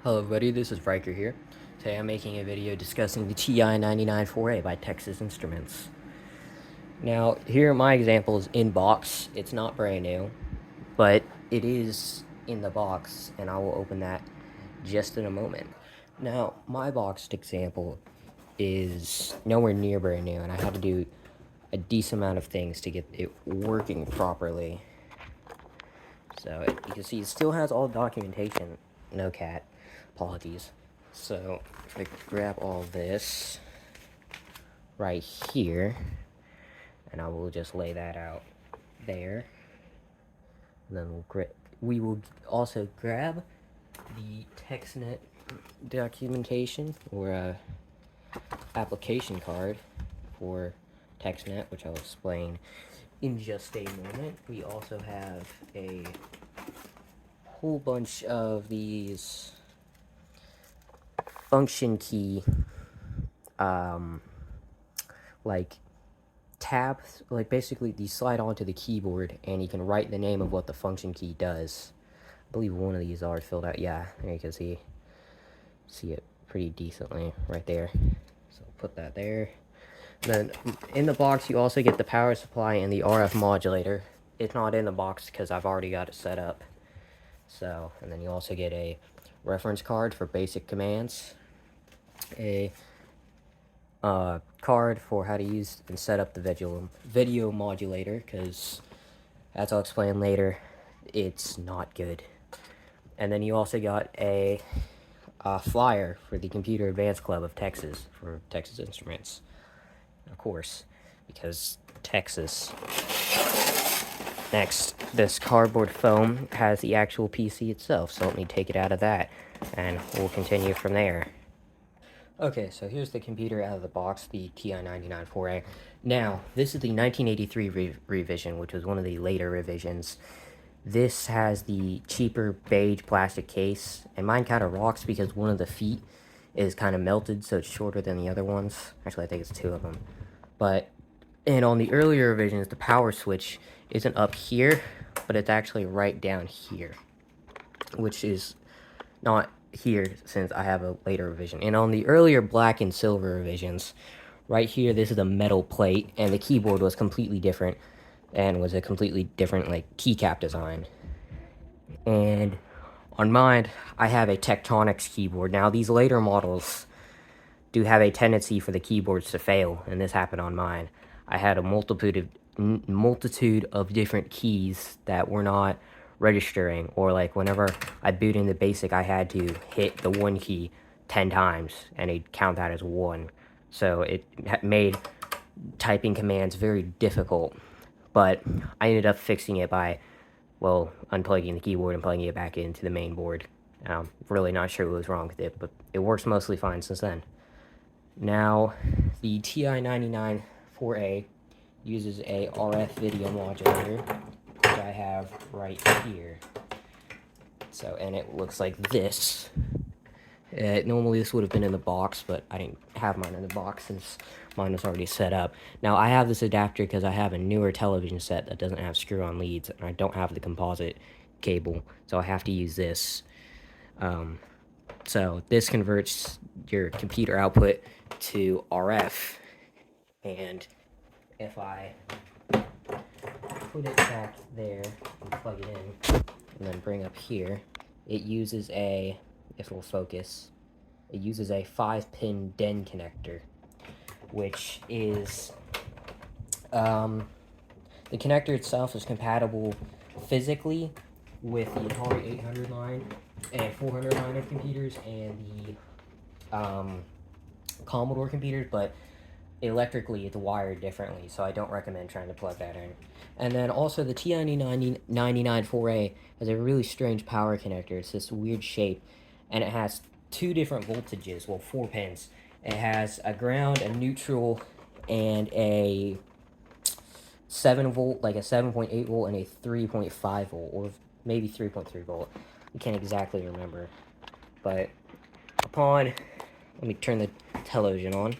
Hello everybody, this is Riker here. Today I'm making a video discussing the TI-99 4A by Texas Instruments. Now, here my example is in box. It's not brand new, but it is in the box, and I will open that just in a moment. Now, my boxed example is nowhere near brand new, and I had to do a decent amount of things to get it working properly. So, you can see it still has all the documentation. No cat. Apologies. So, if I grab all this right here, and I will just lay that out there. And then we will also grab the TextNet documentation, or application card for TextNet, which I'll explain in just a moment. We also have a whole bunch of these function key like tabs, like basically these slide onto the keyboard and you can write the name of what the function key does. I believe one of these are filled out. Yeah, there you can see it pretty decently right there. So put that there. Then in the box you also get the power supply and the RF modulator. It's not in the box because I've already got it set up. So, and then you also get a reference card for basic commands, a card for how to use and set up the video modulator, because as I'll explain later, it's not good. And then you also got a flyer for the Computer Advanced Club of Texas, for Texas Instruments, of course, because Texas. Next, this cardboard foam has the actual PC itself, so let me take it out of that, and we'll continue from there. Okay, so here's the computer out of the box, the TI-99 4A. Now, this is the 1983 revision, which was one of the later revisions. This has the cheaper beige plastic case, and mine kind of rocks because one of the feet is kind of melted, so it's shorter than the other ones. Actually, I think it's two of them. And on the earlier revisions, the power switch isn't up here, but it's actually right down here, which is not here since I have a later revision. And on the earlier black and silver revisions, right here, this is a metal plate, and the keyboard was completely different, and was a completely different, like, keycap design. And on mine, I have a Tectonics keyboard. Now, these later models do have a tendency for the keyboards to fail, and this happened on mine. I had a multitude of different keys that were not registering, or like whenever I boot into BASIC, I had to hit the one key 10 times and it'd count that as one. So it made typing commands very difficult, but I ended up fixing it by, well, unplugging the keyboard and plugging it back into the main board. I'm really not sure what was wrong with it, but it works mostly fine since then. Now, the TI-99 4A uses a RF video modulator, which I have right here. So, and it looks like this. Normally this would have been in the box, but I didn't have mine in the box since mine was already set up. Now, I have this adapter because I have a newer television set that doesn't have screw-on leads, and I don't have the composite cable, so I have to use this. So this converts your computer output to RF, and if I put it back there and plug it in, and then bring up here, it uses a, if we'll focus, it uses a 5-pin DEN connector, which is, the connector itself is compatible physically with the Atari 800 line and 400 line of computers and the Commodore computers, but electrically it's wired differently, so I don't recommend trying to plug that in. And then also the TI-99 4A has a really strange power connector. It's this weird shape, and it has two different voltages, well, 4 pins. It has a ground, a neutral, and a 7 volt, like a 7.8 volt and a 3.5 volt, or maybe 3.3 volt. I can't exactly remember. But let me turn the television on.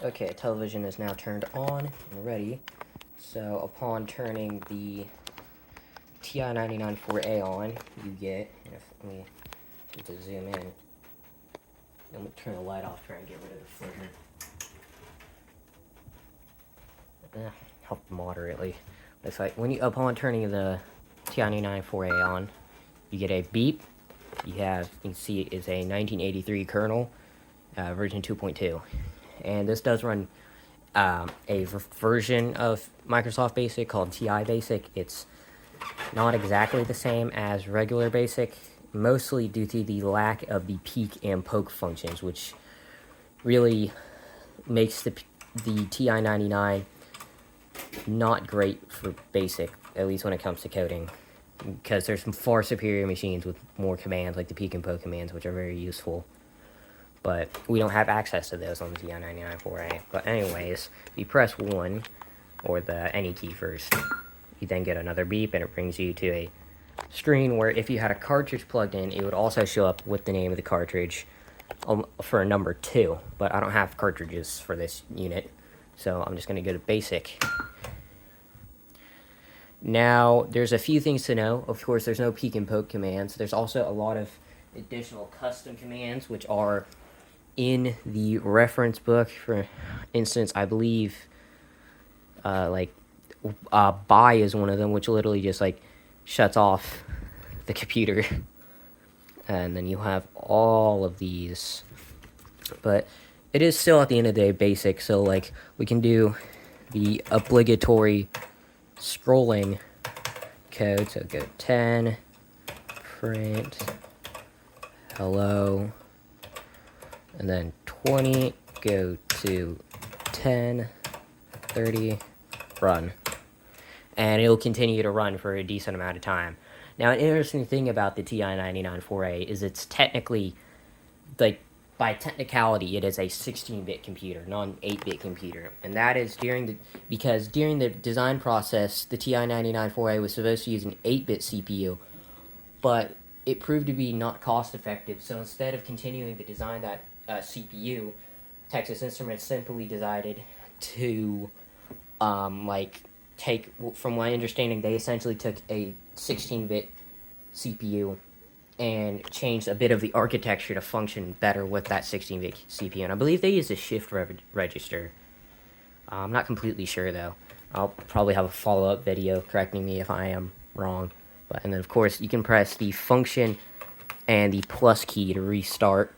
Okay, television is now turned on and ready. So upon turning the TI-99 4A on, you get, let me To zoom in. I'm gonna turn the light off, try and get rid of the flicker. Helped moderately. It's like when upon turning the TI-99 4A on, you get a beep. You can see it is a 1983 kernel, version 2.2, and this does run a version of Microsoft Basic called TI Basic. It's not exactly the same as regular Basic, mostly due to the lack of the peek and poke functions, which really makes the TI-99 not great for Basic, at least when it comes to coding, because there's some far superior machines with more commands, like the peek and poke commands, which are very useful. But we don't have access to those on the TI-99 4A. But anyways, you press 1, or the any key first, you then get another beep, and it brings you to a screen where if you had a cartridge plugged in, it would also show up with the name of the cartridge for a number 2. But I don't have cartridges for this unit, so I'm just going to go to Basic. Now, there's a few things to know. Of course, there's no peek and poke commands. There's also a lot of additional custom commands, which are in the reference book. For instance, I believe buy is one of them, which literally just like shuts off the computer. And then you have all of these, but it is still at the end of the day Basic, so like we can do the obligatory scrolling code. So go 10, print hello, and then 20, go to 10, 30, run. And it'll continue to run for a decent amount of time. Now, an interesting thing about the TI-99 4A is it's technically, like, by technicality, it is a 16-bit computer, not an 8-bit computer. And that is because during the design process, the TI-99 4A was supposed to use an 8-bit CPU, but it proved to be not cost-effective. So instead of continuing to design that CPU, Texas Instruments simply decided to, take, from my understanding, they essentially took a 16-bit CPU and changed a bit of the architecture to function better with that 16-bit CPU. And I believe they used a shift register. I'm not completely sure, though. I'll probably have a follow-up video correcting me if I am wrong. And then, of course, you can press the function and the plus key to restart.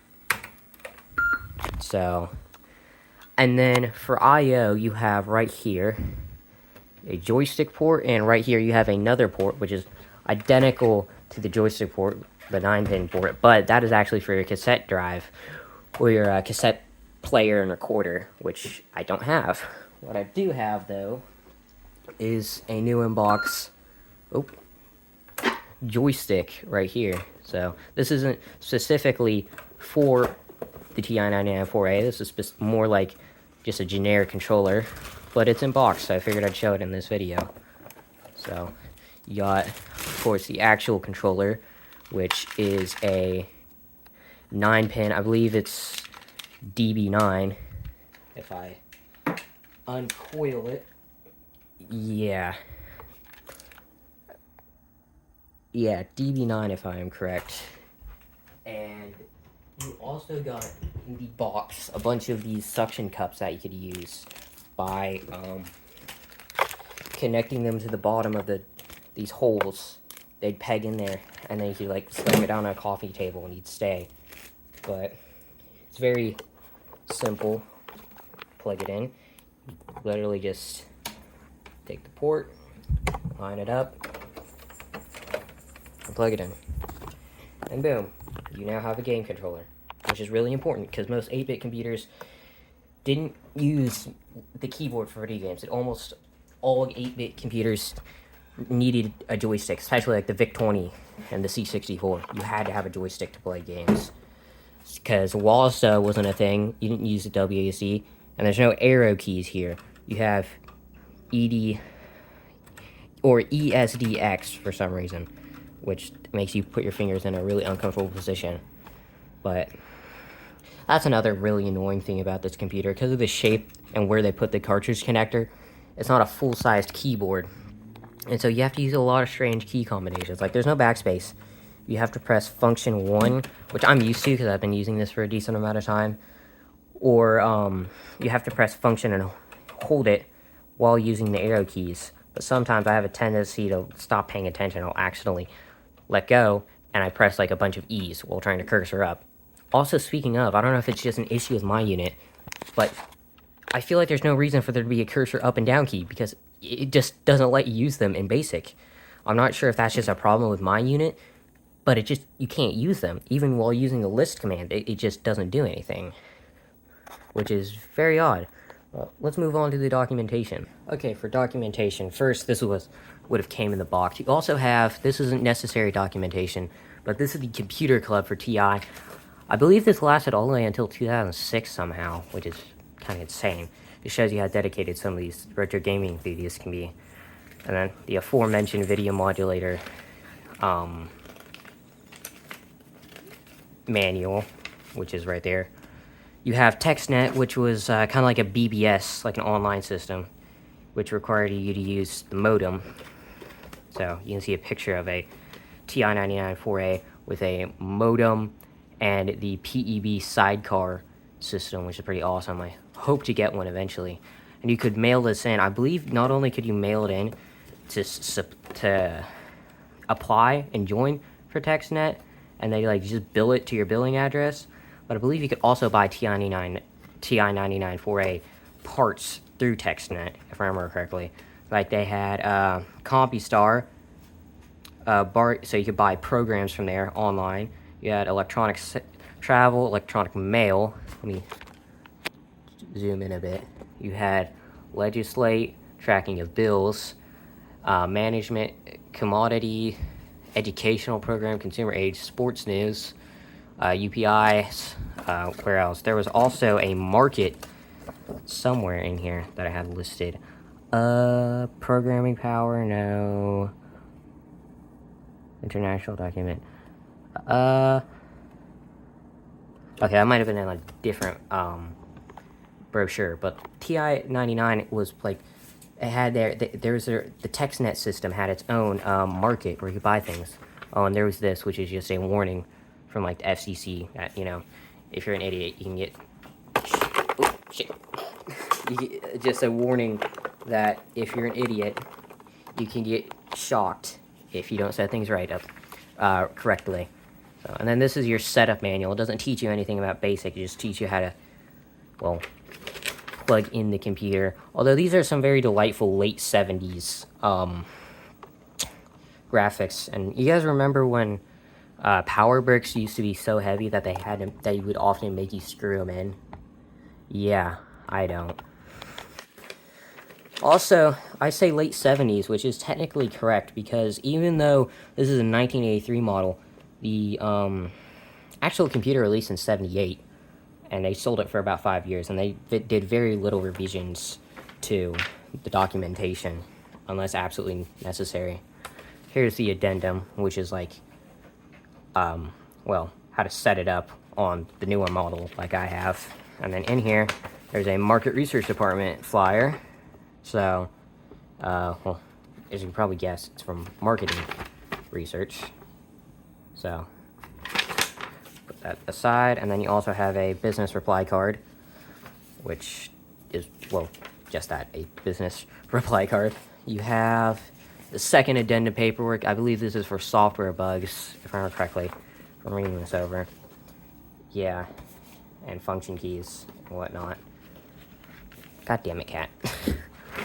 So, and then for I/O, you have right here a joystick port, and right here you have another port, which is identical to the joystick port, the 9-pin port, but that is actually for your cassette drive, or your cassette player and recorder, which I don't have. What I do have, though, is a new inbox joystick right here. So this isn't specifically for the TI-99 4A. This is more like just a generic controller, but it's in box, so I figured I'd show it in this video. So you got, of course, the actual controller, which is a 9-pin. I believe it's DB9. If I uncoil it, yeah, DB9 if I am correct. And you also got in the box a bunch of these suction cups that you could use by connecting them to the bottom of these holes. They'd peg in there, and then you could like slam it down on a coffee table and you'd stay. But it's very simple. Plug it in. Literally just take the port, line it up, and plug it in. And boom, you now have a game controller, which is really important because most 8-bit computers didn't use the keyboard for video games. Almost all 8-bit computers needed a joystick, especially like the VIC-20 and the C64. You had to have a joystick to play games. Because WASD wasn't a thing, you didn't use the WASD, and there's no arrow keys here. You have ED or ESDX for some reason, which makes you put your fingers in a really uncomfortable position. But that's another really annoying thing about this computer. Because of the shape and where they put the cartridge connector, it's not a full-sized keyboard. And so you have to use a lot of strange key combinations. Like, there's no backspace. you have to press function 1, which I'm used to because I've been using this for a decent amount of time, or you have to press function and hold it while using the arrow keys. But sometimes I have a tendency to stop paying attention. I'll accidentally let go, and I press like a bunch of E's while trying to cursor up. Also, speaking of, I don't know if it's just an issue with my unit, but I feel like there's no reason for there to be a cursor up and down key because it just doesn't let you use them in BASIC. I'm not sure if that's just a problem with my unit, but you can't use them. Even while using the list command, it just doesn't do anything, which is very odd. Well, let's move on to the documentation. Okay, for documentation, first, this would have came in the box. You also have, this isn't necessary documentation, but this is the computer club for TI. I believe this lasted all the way until 2006 somehow, which is kind of insane. It shows you how dedicated some of these retro gaming enthusiasts can be. And then the aforementioned video modulator manual, which is right there. You have TextNet, which was kind of like a BBS, like an online system, which required you to use the modem. So you can see a picture of a TI-99 4A with a modem and the PEB sidecar system, which is pretty awesome. I hope to get one eventually. And you could mail this in. I believe not only could you mail it in to apply and join for TextNet, and they like just bill it to your billing address, but I believe you could also buy TI-99 4A parts through TextNet, if I remember correctly. Like they had CompuStar, so you could buy programs from there online. You had electronic travel, electronic mail. Let me zoom in a bit. You had Legislate, tracking of bills, management, commodity, educational program, consumer aid, sports news, UPIs, where else? There was also a market somewhere in here that I had listed. Programming power, no. International document. Okay, that might have been in a different, brochure, but TI-99 was like, it had the TextNet system had its own, market where you could buy things. Oh, and there was this, which is just a warning from, like, the FCC that, you know, if you're an idiot, you can get, oh, shit. Just a warning that if you're an idiot, you can get shocked if you don't set things right up, correctly. So, and then this is your setup manual. It doesn't teach you anything about BASIC, it just teaches you how to, well, plug in the computer. Although these are some very delightful late 70s graphics. And you guys remember when power bricks used to be so heavy that they would often make you screw them in? Yeah, I don't. Also, I say late 70s, which is technically correct, because even though this is a 1983 model, the actual computer released in 78, and they sold it for about 5 years, and they did very little revisions to the documentation, unless absolutely necessary. Here's the addendum, which is like, well, how to set it up on the newer model, like I have. And then in here, there's a market research department flyer. So, well, as you can probably guess, it's from marketing research. So, put that aside, and then you also have a business reply card, which is, well, just that, a business reply card. You have the second addendum paperwork. I believe this is for software bugs, if I remember correctly, from reading this over. Yeah, and function keys and whatnot. God damn it, cat.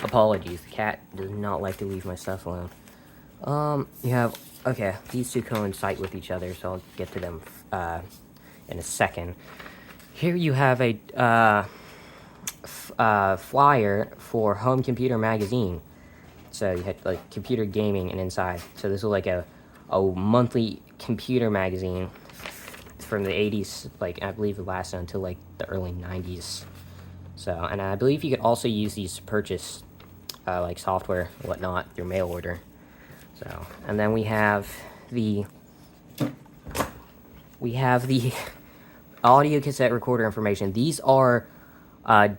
Apologies, the cat does not like to leave my stuff alone. You have, okay, these two coincide with each other, so I'll get to them in a second. Here you have a flyer for Home Computer Magazine. So you had like computer gaming and inside. So this was like a monthly computer magazine from the 80s, like I believe it lasted until like the early 90s. So, and I believe you could also use these to purchase like software and whatnot through mail order. So, and then we have the audio cassette recorder information. These are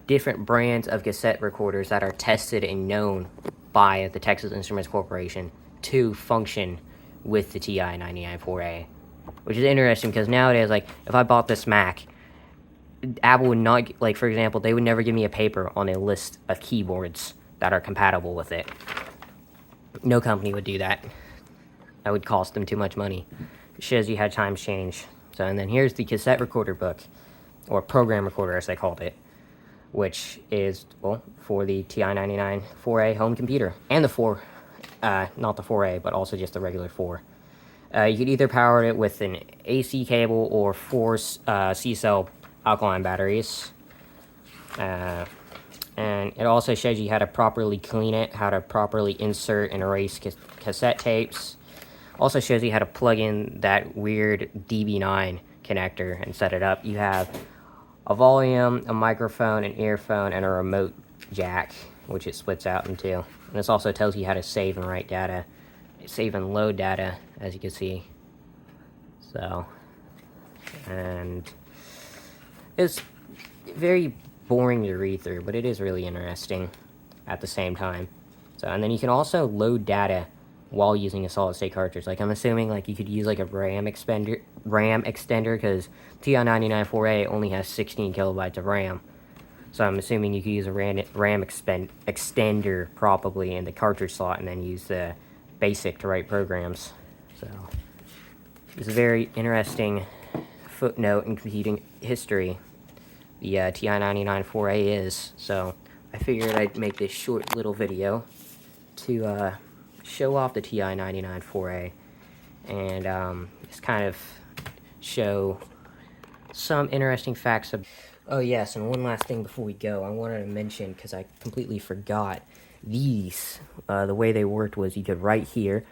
different brands of cassette recorders that are tested and known by the Texas Instruments Corporation to function with the TI-99 4A, which is interesting because nowadays, like, if I bought this Mac, Apple would not, like, for example, they would never give me a paper on a list of keyboards that are compatible with it. No company would do that. That would cost them too much money. It shows you how times change. So, and then here's the cassette recorder book, or program recorder as they called it, which is, well, for the TI-99 4A home computer, and the 4, not the 4A, but also just the regular 4. You could either power it with an AC cable or 4 C-cell alkaline batteries. And it also shows you how to properly clean it, how to properly insert and erase cassette tapes. Also shows you how to plug in that weird DB9 connector and set it up. You have a volume, a microphone, an earphone, and a remote jack, which it splits out into. And this also tells you how to save and write data, save and load data, as you can see. So, and it's very boring to read through, but it is really interesting at the same time. So, and then you can also load data while using a solid-state cartridge. Like, I'm assuming, like, you could use, like, a RAM extender, because TI-99 4A only has 16 kilobytes of RAM. So I'm assuming you could use a RAM extender probably in the cartridge slot and then use the BASIC to write programs. So, it's a very interesting footnote in computing history, the TI-99 4A is. So I figured I'd make this short little video to show off the TI-99 4A and just kind of show some interesting facts. Oh yes, and one last thing before we go, I wanted to mention, because I completely forgot, these, the way they worked was you could right here,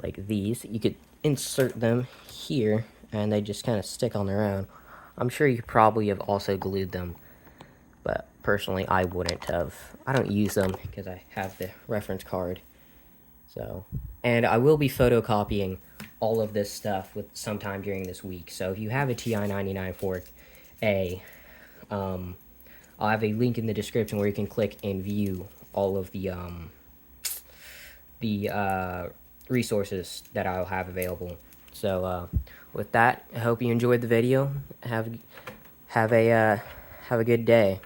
like these, you could insert them here, and they just kind of stick on their own. I'm sure you probably have also glued them, but personally I wouldn't have. I don't use them because I have the reference card. So, and I will be photocopying all of this stuff with sometime during this week. So if you have a TI-99 4A, I'll have a link in the description where you can click and view all of the resources that I'll have available. So with that, I hope you enjoyed the video. Have a good day.